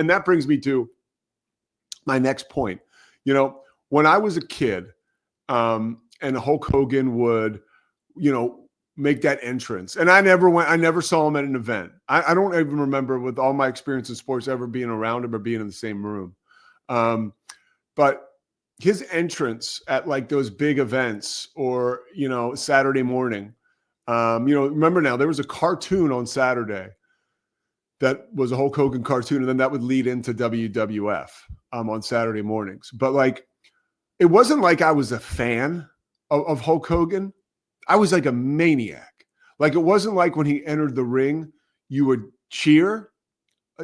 And that brings me to my next point. You know, when I was a kid, and Hulk Hogan would, make that entrance. And I never saw him at an event. I don't even remember, with all my experience in sports, ever being around him or being in the same room. But his entrance at like those big events, or, Saturday morning, remember now, there was a cartoon on Saturday that was a Hulk Hogan cartoon, and then that would lead into WWF on Saturday mornings. But like, it wasn't like I was a fan of Hulk Hogan. I was like a maniac. Like, it wasn't like when he entered the ring, you would cheer,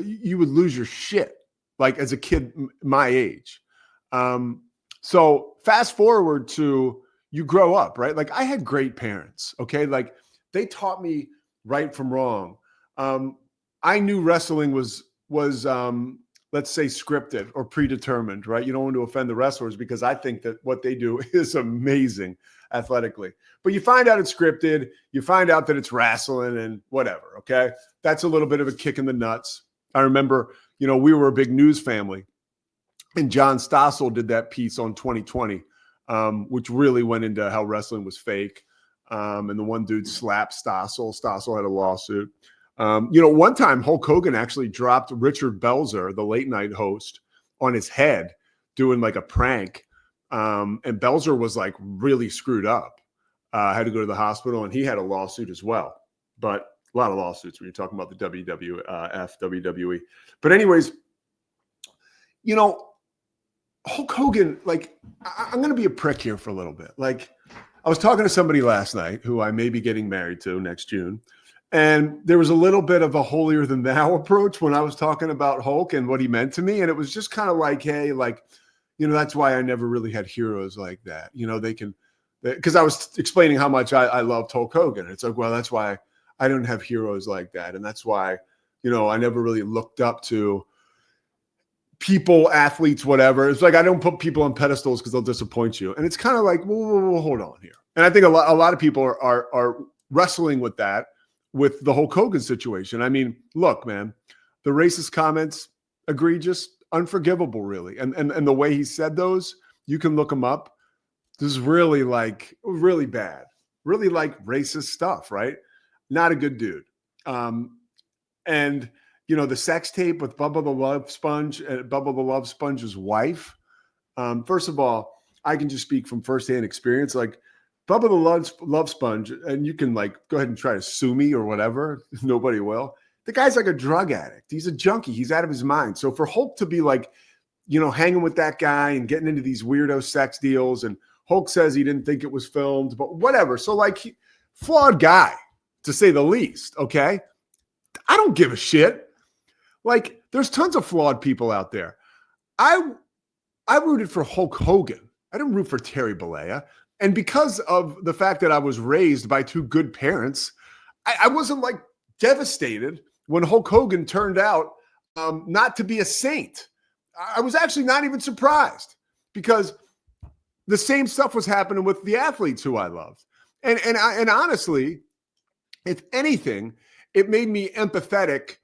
you would lose your shit. Like, as a kid my age. So fast forward to, you grow up, right? Like, I had great parents. Okay. Like, they taught me right from wrong. I knew wrestling was let's say scripted or predetermined, right? You don't want to offend the wrestlers, because I think that what they do is amazing athletically. But you find out it's scripted, you find out that it's wrestling and whatever, okay? That's a little bit of a kick in the nuts. I remember, we were a big news family, and John Stossel did that piece on 2020, which really went into how wrestling was fake. And the one dude slapped Stossel. Stossel had a lawsuit. One time Hulk Hogan actually dropped Richard Belzer, the late night host, on his head doing like a prank. And Belzer was like really screwed up, had to go to the hospital, and he had a lawsuit as well. But a lot of lawsuits when you're talking about the WWF, WWE. But anyways, Hulk Hogan, like, I'm going to be a prick here for a little bit. Like, I was talking to somebody last night who I may be getting married to next June. And there was a little bit of a holier than thou approach when I was talking about Hulk and what he meant to me. And it was just kind of like, hey, like, that's why I never really had heroes like that. Because I was explaining how much I loved Hulk Hogan. It's like, well, that's why I don't have heroes like that. And that's why, I never really looked up to people, athletes, whatever. It's like, I don't put people on pedestals because they'll disappoint you. And it's kind of like, well, hold on here. And I think a lot of people are wrestling with that, with the Hulk Hogan situation. I mean, look, man, the racist comments, egregious, unforgivable, really. And the way he said those, you can look them up. This is really really bad, really like racist stuff, right? Not a good dude. And the sex tape with Bubba the Love Sponge and Bubba the Love Sponge's wife. First of all, I can just speak from firsthand experience. Like, Bubba the Love Sponge, and you can like go ahead and try to sue me or whatever. Nobody will. The guy's like a drug addict. He's a junkie. He's out of his mind. So for Hulk to be like, hanging with that guy and getting into these weirdo sex deals, and Hulk says he didn't think it was filmed, but whatever. So like, flawed guy, to say the least. Okay. I don't give a shit. Like, there's tons of flawed people out there. I rooted for Hulk Hogan. I didn't root for Terry Bollea. And because of the fact that I was raised by two good parents, I wasn't like devastated when Hulk Hogan turned out not to be a saint. I was actually not even surprised, because the same stuff was happening with the athletes who I loved. And honestly, if anything, it made me empathetic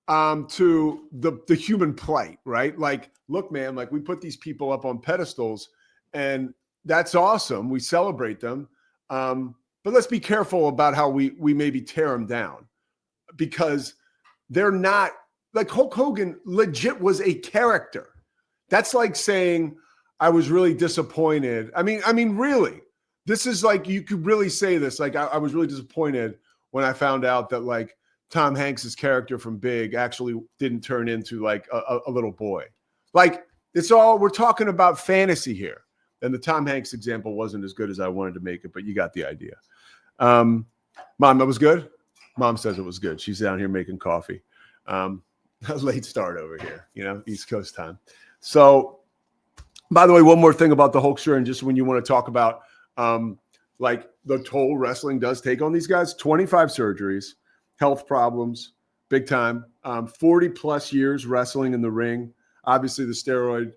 to the human plight, right? Like, look, man, like, we put these people up on pedestals, and that's awesome. We celebrate them. But let's be careful about how we maybe tear them down, because they're not like Hulk Hogan legit was a character. That's like saying I was really disappointed. I mean, really, this is like, you could really say this. Like, I was really disappointed when I found out that like Tom Hanks's character from Big actually didn't turn into like a little boy. Like, we're talking about fantasy here. And the Tom Hanks example wasn't as good as I wanted to make it, but you got the idea. Mom, that was good? Mom says it was good. She's down here making coffee. A late start over here, East Coast time. So, by the way, one more thing about the Hulkster, and just when you want to talk about like the toll wrestling does take on these guys, 25 surgeries, health problems, big time, 40 plus years wrestling in the ring. Obviously, the steroid